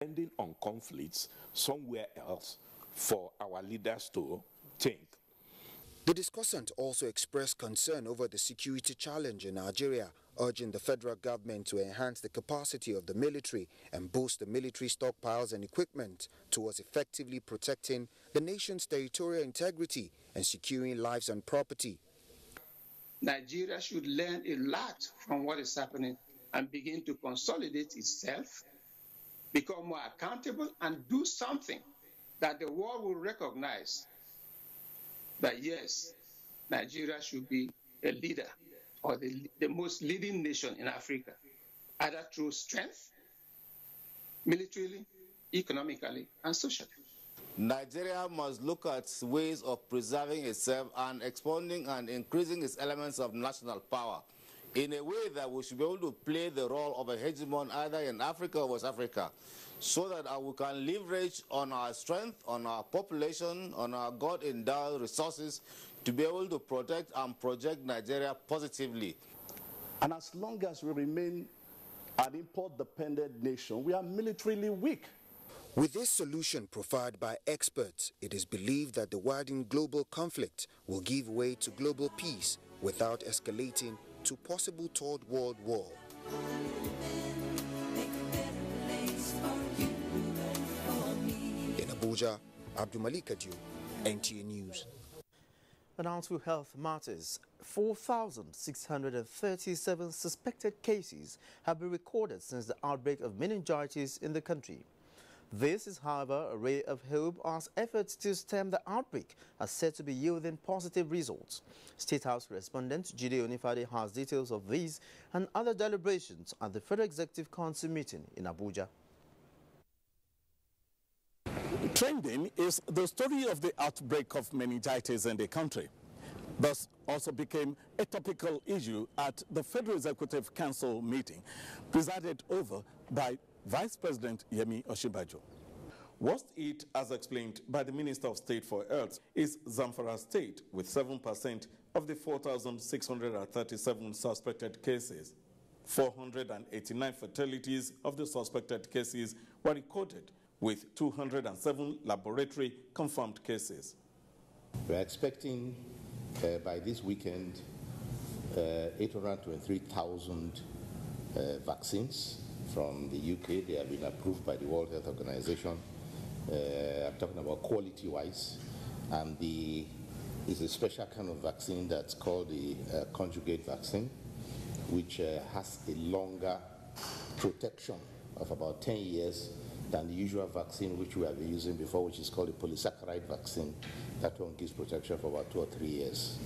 Ending on conflicts somewhere else for our leaders to think. The discussant also expressed concern over the security challenge in Nigeria, urging the federal government to enhance the capacity of the military and boost the military stockpiles and equipment towards effectively protecting the nation's territorial integrity and securing lives and property. Nigeria should learn a lot from what is happening and begin to consolidate itself, become more accountable, and do something that the world will recognize that yes, Nigeria should be a leader or the most leading nation in Africa, either through strength, militarily, economically, and socially. Nigeria must look at ways of preserving itself and expanding and increasing its elements of national power in a way that we should be able to play the role of a hegemon either in Africa or West Africa, so that we can leverage on our strength, on our population, on our God-endowed resources to be able to protect and project Nigeria positively. And as long as we remain an import-dependent nation, we are militarily weak. With this solution proffered by experts, it is believed that the widening global conflict will give way to global peace without escalating to possible Third World War. In Abuja, Abdulmalik Adiu, NTA News. And on to health matters. 4,637 suspected cases have been recorded since the outbreak of meningitis in the country. This is, however, a ray of hope as efforts to stem the outbreak are said to be yielding positive results. State House correspondent Jide Onifade has details of these and other deliberations at the Federal Executive Council meeting in Abuja. Trending is the story of the outbreak of meningitis in the country. Thus, also became a topical issue at the Federal Executive Council meeting, presided over by Vice President Yemi Osinbajo. Worst hit, as explained by the Minister of State for Health, is Zamfara State, with 7% of the 4,637 suspected cases. 489 fatalities of the suspected cases were recorded, with 207 laboratory confirmed cases. We are expecting by this weekend 823,000 vaccines from the UK. They have been approved by the World Health Organization. I'm talking about quality-wise, and it's a special kind of vaccine that's called the conjugate vaccine, which has a longer protection of about 10 years than the usual vaccine which we have been using before, which is called the polysaccharide vaccine. That one gives protection for about 2 or 3 years.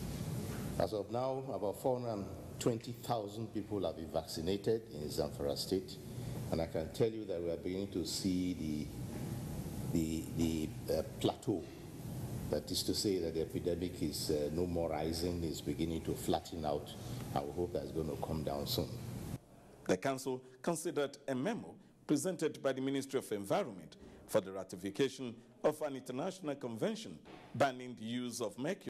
As of now, about 420,000 people have been vaccinated in Zamfara State, and I can tell you that we are beginning to see the plateau. That is to say that the epidemic is no more rising, it's beginning to flatten out, and we hope that's going to come down soon. The Council considered a memo presented by the Ministry of Environment for the ratification of an international convention banning the use of mercury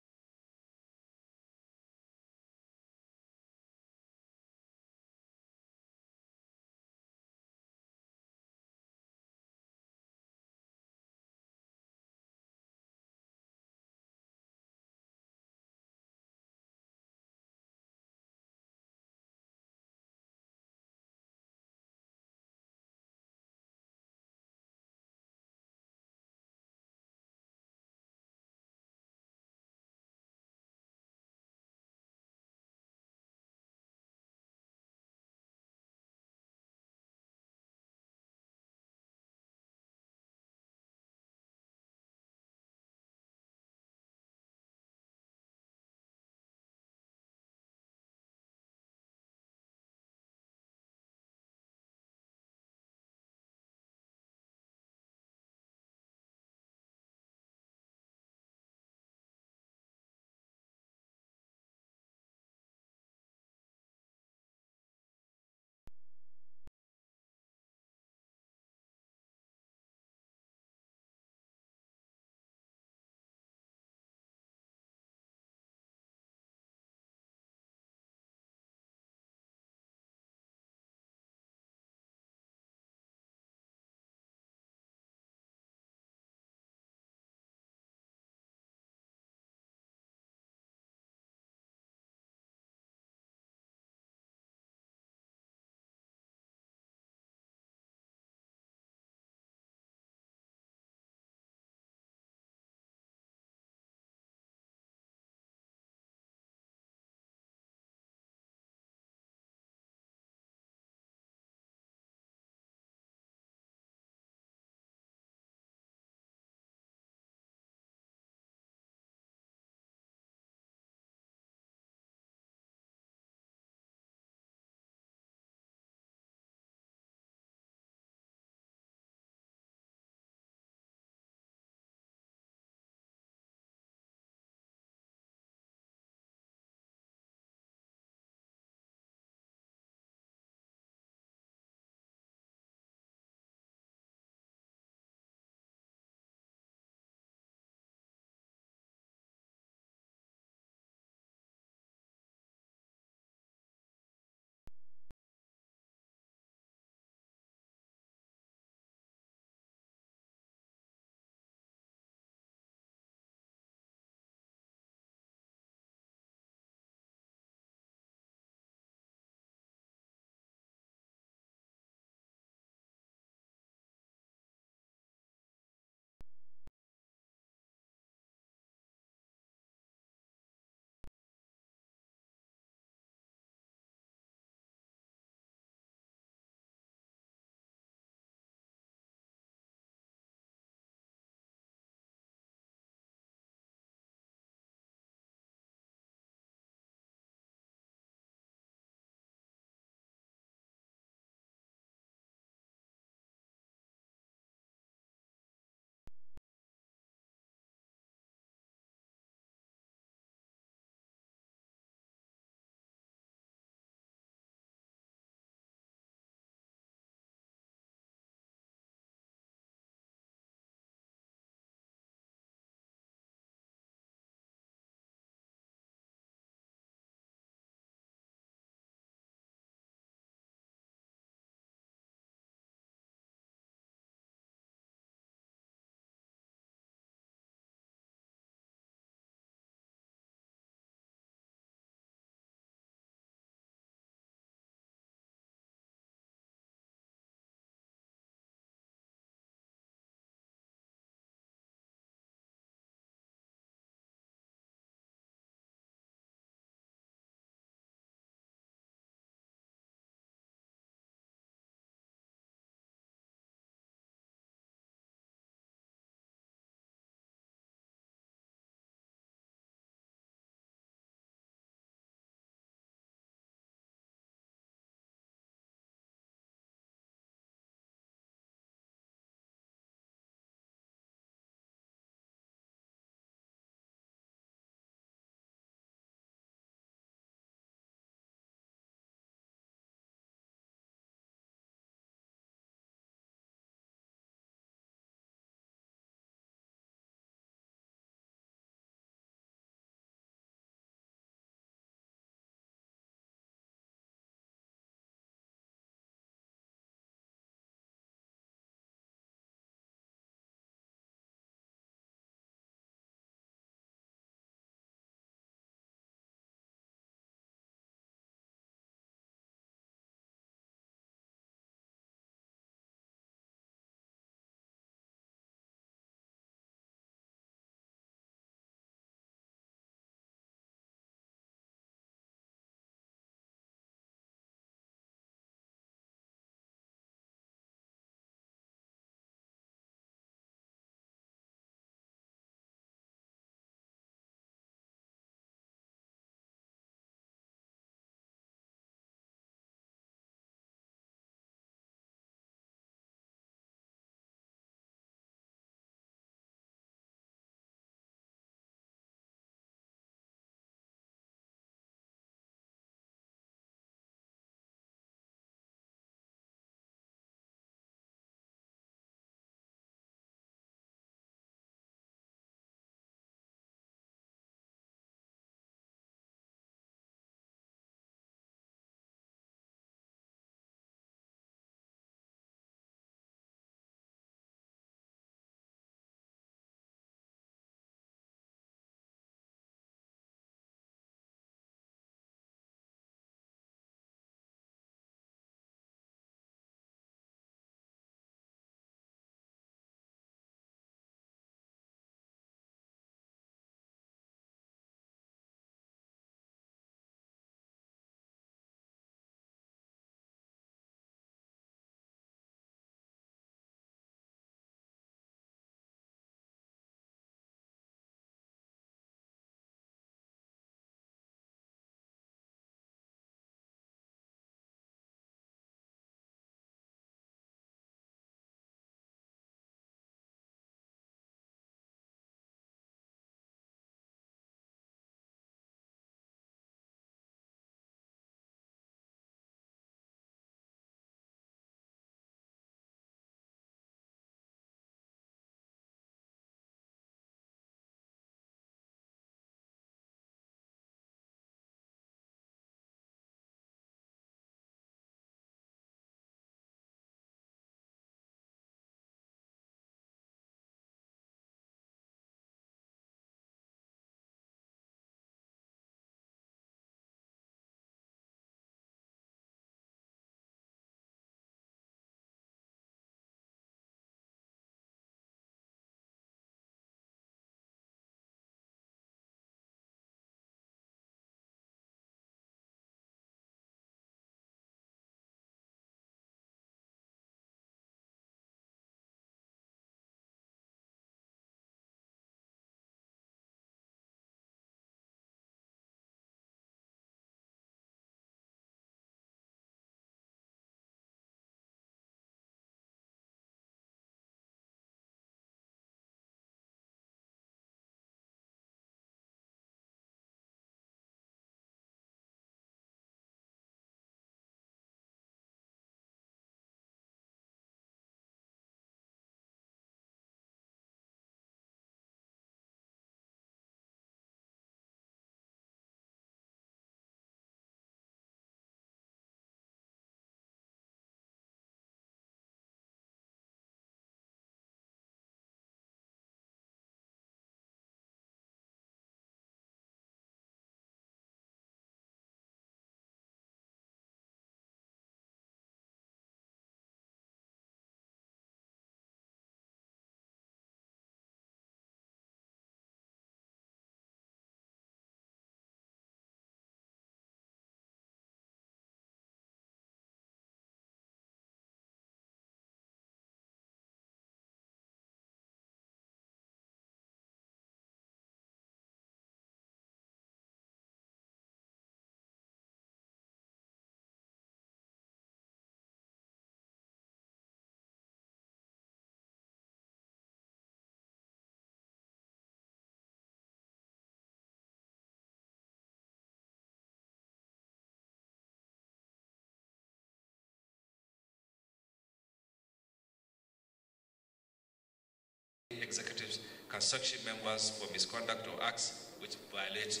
can sanction members for misconduct or acts which violate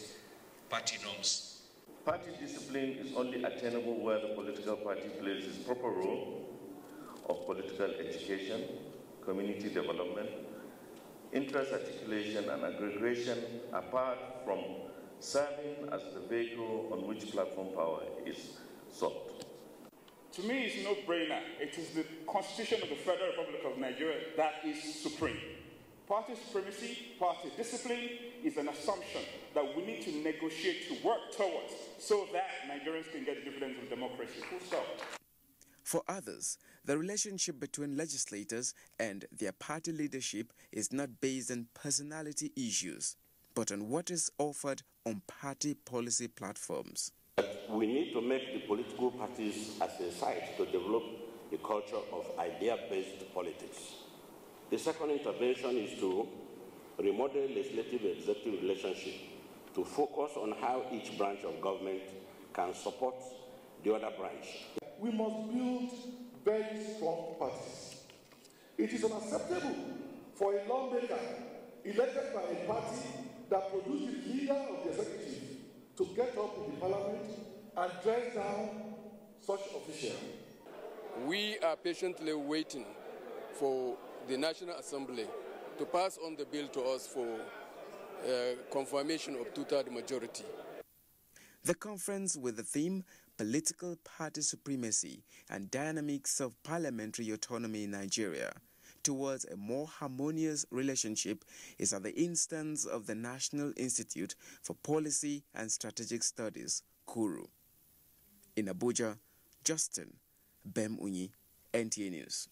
party norms. Party discipline is only attainable where the political party plays its proper role of political education, community development, interest articulation and aggregation, apart from serving as the vehicle on which platform power is sought. To me, it's a no-brainer. It is the Constitution of the Federal Republic of Nigeria that is supreme. Party supremacy, party discipline is an assumption that we need to negotiate to work towards so that Nigerians can get the dividends of democracy. Full stop. For others, the relationship between legislators and their party leadership is not based on personality issues, but on what is offered on party policy platforms. We need to make the political parties as a site to develop a culture of idea-based politics. The second intervention is to remodel legislative-executive relationship to focus on how each branch of government can support the other branch. We must build very strong parties. It is unacceptable for a lawmaker elected by a party that produces the leader of the executive to get up in the parliament and dress down such officials. We are patiently waiting for the National Assembly to pass on the bill to us for confirmation of two-thirds majority. The conference with the theme Political Party Supremacy and Dynamics of Parliamentary Autonomy in Nigeria towards a more harmonious relationship is at the instance of the National Institute for Policy and Strategic Studies, KURU. In Abuja, Justin Bem-Unyi, NTA News.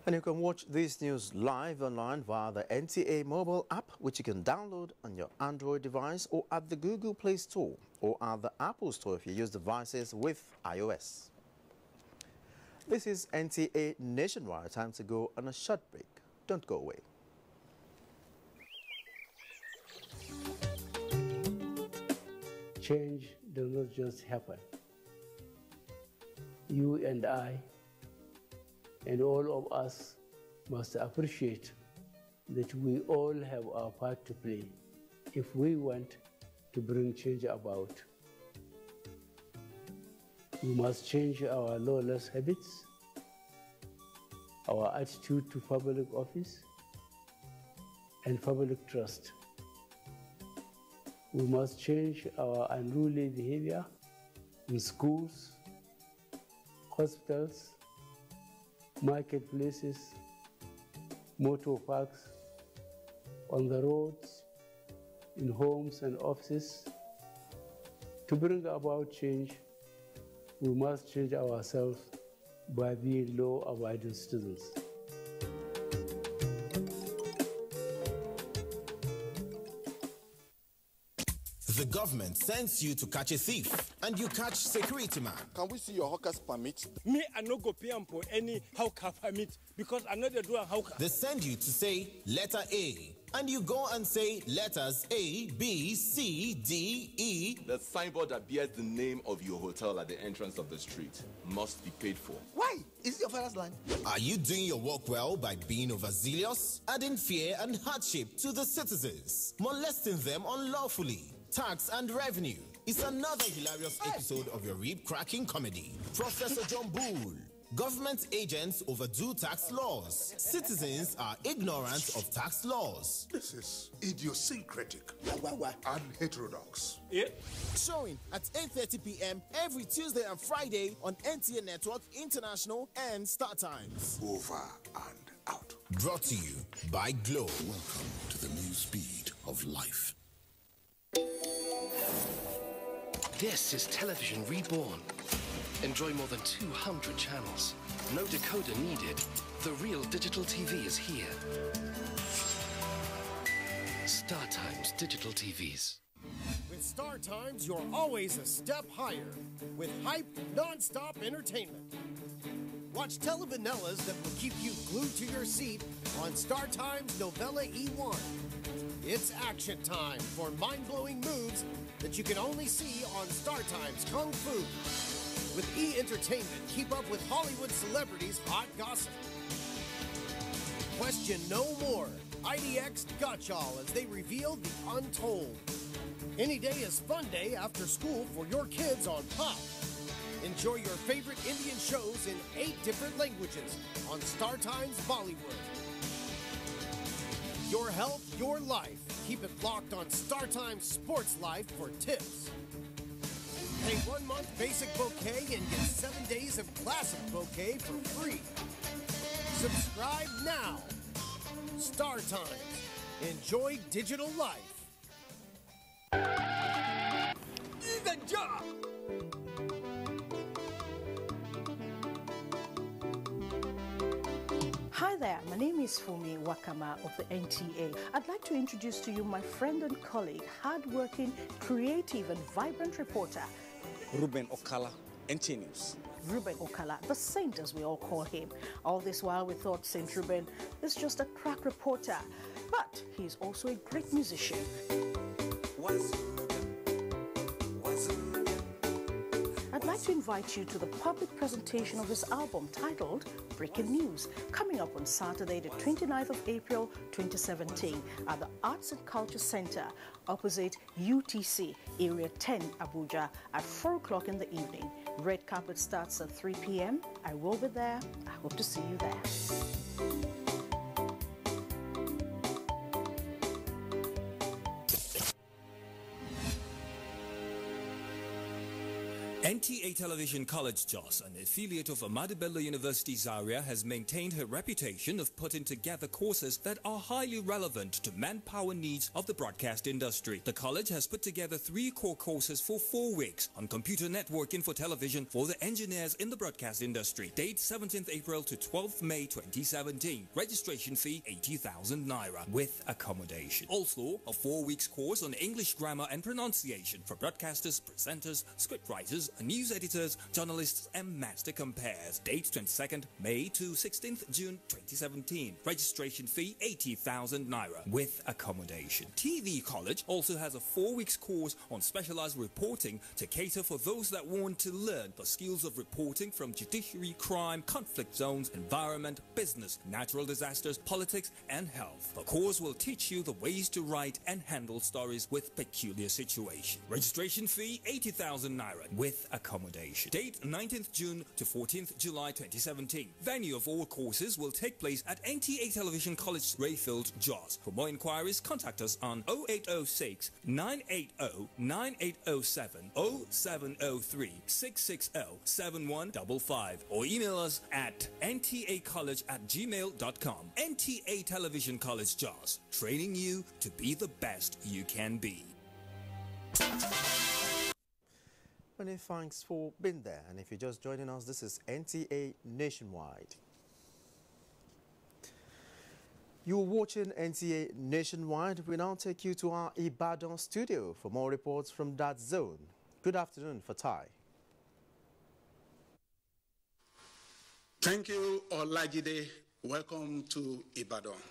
And you can watch this news live online via the NTA mobile app, which you can download on your Android device or at the Google Play Store or at the Apple Store if you use devices with iOS. This is NTA Nationwide. Time to go on a short break. Don't go away. Change does not just happen. You and I and all of us must appreciate that we all have our part to play if we want to bring change about. We must change our lawless habits, our attitude to public office, and public trust. We must change our unruly behavior in schools, hospitals, marketplaces, motor parks, on the roads, in homes and offices. To bring about change, we must change ourselves by being law-abiding citizens. The government sends you to catch a thief, and you catch security man. Can we see your hawker's permit? Me, I no go pay for any hawker permit because I know they do a hawker. They send you to say letter A, and you go and say letters A, B, C, D, E. The signboard that bears the name of your hotel at the entrance of the street must be paid for. Why? Is it your father's land? Are you doing your work well by being overzealous, adding fear and hardship to the citizens, molesting them unlawfully? Tax and Revenue is another hilarious episode of your rib-cracking comedy. Professor John Bull. Government agents overdo tax laws. Citizens are ignorant of tax laws. This is idiosyncratic and heterodox. Yeah. Showing at 8:30 p.m. every Tuesday and Friday on NTA Network International and Star Times. Over and out. Brought to you by Glow. Welcome to the new speed of life. This is Television Reborn. Enjoy more than 200 channels. No decoder needed. The real digital TV is here. Star Times Digital TVs. With Star Times, you're always a step higher. With hype, non-stop entertainment. Watch telenovelas that will keep you glued to your seat on Star Times Novella E1. It's action time for mind-blowing moves that you can only see on Star Times Kung Fu. With E! Entertainment, keep up with Hollywood celebrities' hot gossip. Question no more. IDX got y'all as they revealed the untold. Any day is fun day after school for your kids on Pop. Enjoy your favorite Indian shows in 8 different languages on Star Times Bollywood. Your health, your life. Keep it locked on Star Times Sports Life for tips. Pay 1 month basic bouquet and get 7 days of classic bouquet for free. Subscribe now. Star Times. Enjoy digital life. The job. Hi there, my name is Fumi Wakama of the NTA. I'd like to introduce to you my friend and colleague, hardworking, creative and vibrant reporter, Ruben Okala, NTA News. Ruben Okala, the saint as we all call him. All this while we thought Saint Ruben is just a crack reporter, but he's also a great musician. I'd like to invite you to the public presentation of his album titled Breaking News, coming up on Saturday, the 29th of April 2017 at the Arts and Culture Center opposite UTC, Area 10, Abuja at 4 o'clock in the evening. Red carpet starts at 3 p.m. I will be there. I hope to see you there. NTA Television College Jos, an affiliate of Ahmadu Bello University Zaria, has maintained her reputation of putting together courses that are highly relevant to manpower needs of the broadcast industry. The college has put together 3 core courses for 4 weeks on computer networking for television for the engineers in the broadcast industry. Date 17th April to 12th May 2017. Registration fee 80,000 naira with accommodation. Also, a 4 weeks course on English grammar and pronunciation for broadcasters, presenters, scriptwriters, news editors, journalists and master compares. Date 22nd May to 16th June 2017. Registration fee 80,000 naira with accommodation. TV College also has a 4 weeks course on specialized reporting to cater for those that want to learn the skills of reporting from judiciary, crime, conflict zones, environment, business, natural disasters, politics and health. The course will teach you the ways to write and handle stories with peculiar situations. Registration fee 80,000 naira with accommodation. Date 19th June to 14th July 2017. Venue of all courses will take place at NTA Television College, Rayfield, Jos. For more inquiries, contact us on 0806 980 9807 0703 660 7155 or email us at ntacollege@gmail.com. NTA Television College, Jos, training you to be the best you can be. Many thanks for being there, and if you're just joining us, this is NTA Nationwide. You're watching NTA Nationwide. We now take you to our Ibadan studio for more reports from that zone. Good afternoon, Fatai. Thank you, Olajide. Welcome to Ibadan.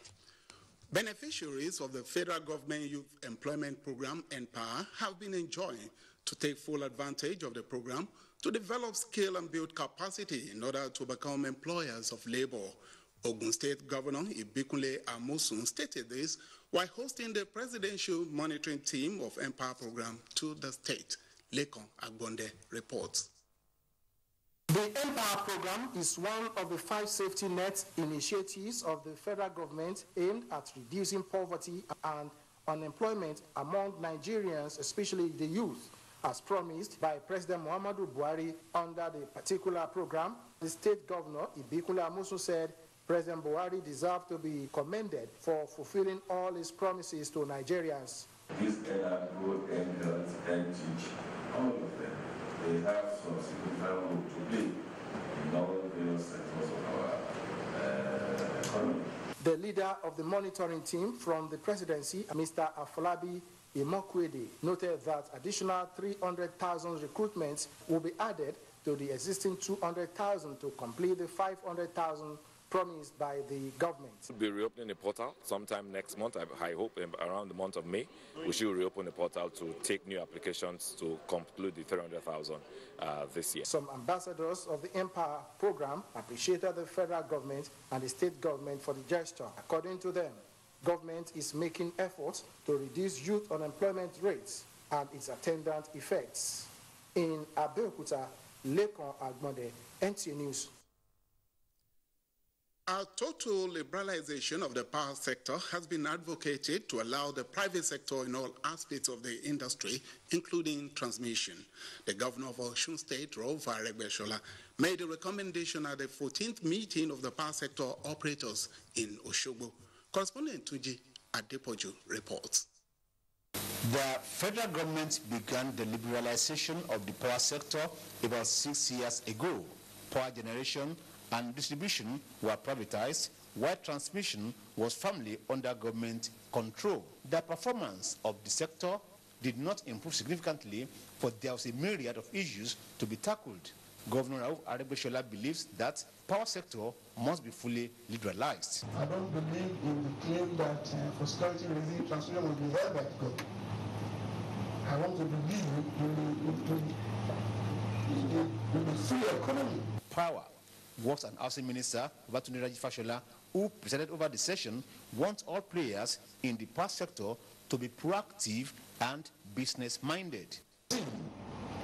Beneficiaries of the federal government youth employment program, NPOWER, have been enjoying to take full advantage of the program to develop skill and build capacity in order to become employers of labor. Ogun State Governor Ibikunle Amosun stated this while hosting the presidential monitoring team of NPOWER program to the state. Lekon Agbonde reports. The NPOWER program is one of the 5 safety net initiatives of the federal government aimed at reducing poverty and unemployment among Nigerians, especially the youth. As promised by President Muhammadu Buhari under the particular program, the state governor, Ibikunle Amosun, said President Buhari deserved to be commended for fulfilling all his promises to Nigerians. This era go and health and teach, all of them, they have some significant role to play in all various sectors of our economy. The leader of the monitoring team from the presidency, Mr. Afolabi Imokwede, noted that additional 300,000 recruitments will be added to the existing 200,000 to complete the 500,000 promised by the government. We'll be reopening the portal sometime next month. I hope around the month of May, we should reopen the portal to take new applications to conclude the 300,000 this year. Some ambassadors of the NPOWER program appreciated the federal government and the state government for the gesture. According to them, Government is making efforts to reduce youth unemployment rates and its attendant effects. In Abuja, Lekon Agbonde, NTA News. A total liberalization of the power sector has been advocated to allow the private sector in all aspects of the industry, including transmission. The governor of Osun State, Rova Aregbesola, made a recommendation at the 14th meeting of the power sector operators in Osogbo. Correspondent Tuji Adepoju reports. The federal government began the liberalization of the power sector about 6 years ago. Power generation and distribution were privatized, while transmission was firmly under government control. The performance of the sector did not improve significantly, but there was a myriad of issues to be tackled. Governor Rauf Aregbesola believes that power sector must be fully liberalized. I don't believe in the claim that for security reasons transmission will be held by the government. I want to believe in the free economy. Power, Works and Housing Minister Babatunde Raji Fashola, who presided over the session, wants all players in the power sector to be proactive and business-minded. In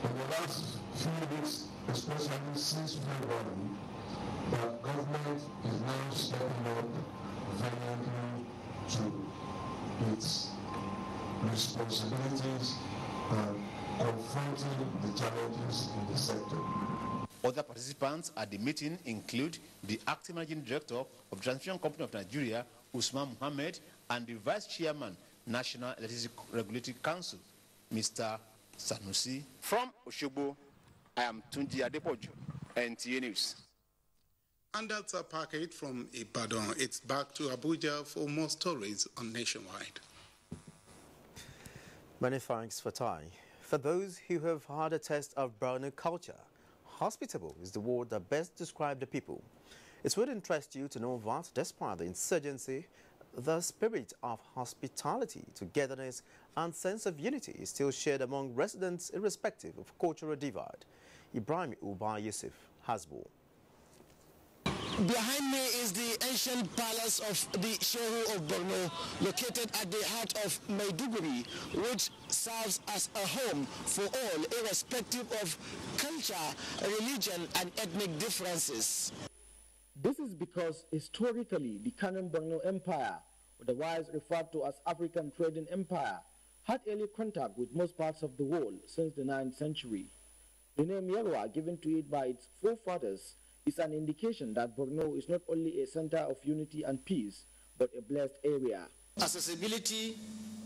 the last few weeks, especially since February, the government is now stepping up valiantly to its responsibilities and confronting the challenges in the sector. Other participants at the meeting include the acting managing director of the Transmission Company of Nigeria, Usman Mohammed, and the vice chairman, National Electricity Regulatory Council, Mr. Sanusi. From Osogbo, I am Tunji Adepoju, NTA News. And that's a packet from Ibadan. It's back to Abuja for more stories on Nationwide. Many thanks for Tai. For those who have had a taste of Browner culture, hospitable is the word that best describes the people. It would interest you to know that despite the insurgency, the spirit of hospitality, togetherness and sense of unity is still shared among residents irrespective of cultural divide. Ibrahim Uba Yusuf has more. Behind me is the ancient palace of the Shehu of Borno, located at the heart of Maiduguri, which serves as a home for all, irrespective of culture, religion, and ethnic differences. This is because historically the Kanem Borno Empire, otherwise referred to as African Trading Empire, had early contact with most parts of the world since the 9th century. The name Yerwa, given to it by its forefathers, is an indication that Borno is not only a center of unity and peace, but a blessed area. Accessibility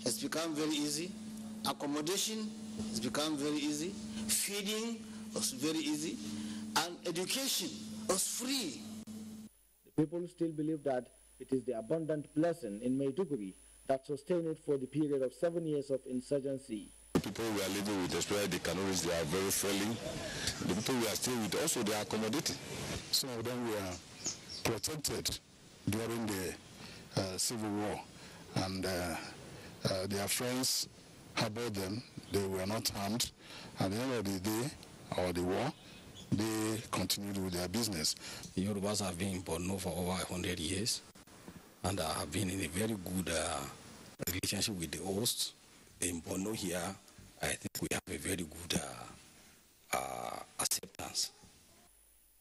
has become very easy. Accommodation has become very easy. Feeding was very easy. And education was free. The people still believe that it is the abundant blessing in Maiduguri that sustained it for the period of 7 years of insurgency. The people we are living with, especially the Kanoris, they are very friendly. The people we are staying with also, they are accommodating. Some of them were protected during the Civil War, and their friends harbored them. They were not harmed. At the end of the day, or the war, they continued with their business. The Yorubas have been in Borno for over 100 years, and have been in a very good relationship with the hosts. In Borno here, I think we have a very good acceptance.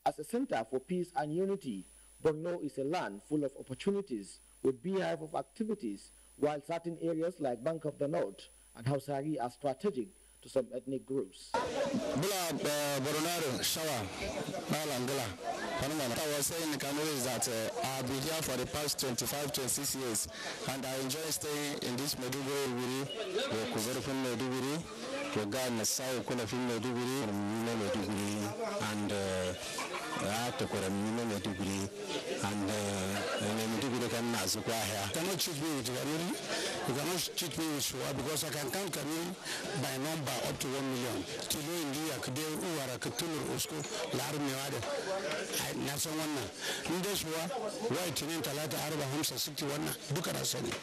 As a center for peace and unity, Borno is a land full of opportunities with beehive of activities, while certain areas like Bank of the North and Hausari are strategic to some ethnic groups. I was saying in Kano is that I've been here for the past 25, 26 years, and I enjoy staying in this Meduguri, and cannot cheat me with Kanuri. You cannot cheat me with Shua because I can count Kanuri by number up to 1 million. Tilo India, Kade, Uara, Katulur, Usko, Laru Mewade. I Nasa Wana. Indeshua, White in Talata, Araba, Hamsa, 61, Dukarasani.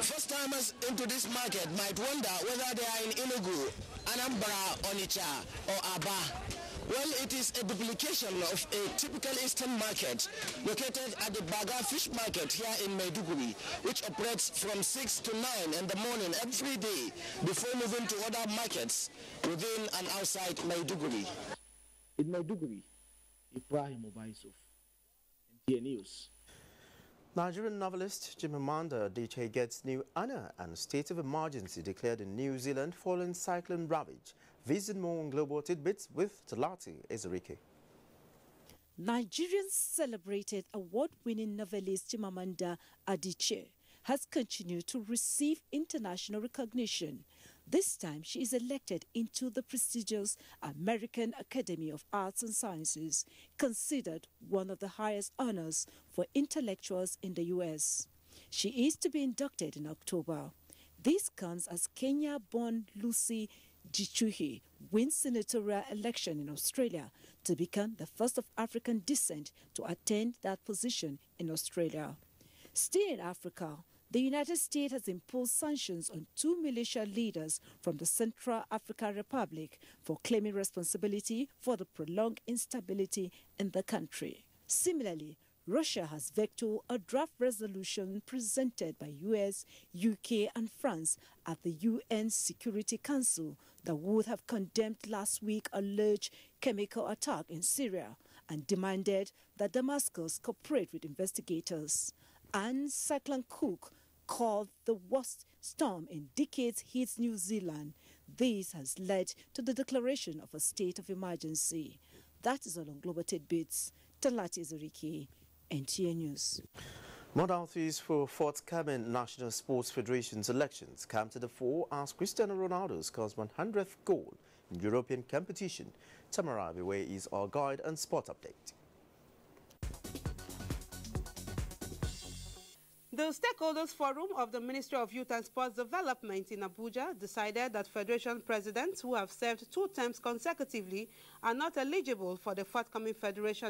First timers into this market might wonder whether they are in Enugu, Anambra, Onitsha, or Aba. Well, it is a duplication of a typical Eastern market located at the Baga Fish Market here in Maiduguri, which operates from 6 to 9 in the morning every day before moving to other markets within and outside Maiduguri. In Maiduguri, Ibrahim Obaisov, NTA News. Nigerian novelist Chimamanda Adichie gets new honor and state of emergency declared in New Zealand following cyclone ravage. Visit more on Global Tidbits with Talati Ezerike. Nigerians celebrated award-winning novelist Chimamanda Adichie has continued to receive international recognition. This time, she is elected into the prestigious American Academy of Arts and Sciences, considered one of the highest honors for intellectuals in the U.S. She is to be inducted in October. This comes as Kenya-born Lucy Gichuhi wins senatorial election in Australia to become the first of African descent to attain that position in Australia. Still in Africa, the United States has imposed sanctions on 2 militia leaders from the Central African Republic for claiming responsibility for the prolonged instability in the country. Similarly, Russia has vetoed a draft resolution presented by US, UK and France at the UN Security Council that would have condemned last week's alleged chemical attack in Syria and demanded that Damascus cooperate with investigators. And Cyclone Cook, called the worst storm in decades, hits New Zealand. This has led to the declaration of a state of emergency. That is all on Global Tidbits. Talati Ezerike, NTA News. Modalities for forthcoming National Sports Federation's elections come to the fore as Cristiano Ronaldo scores 100th goal in European competition. Tamara Abiwe is our guide and sport update. The Stakeholders Forum of the Ministry of Youth and Sports Development in Abuja decided that Federation presidents who have served 2 terms consecutively are not eligible for the forthcoming Federation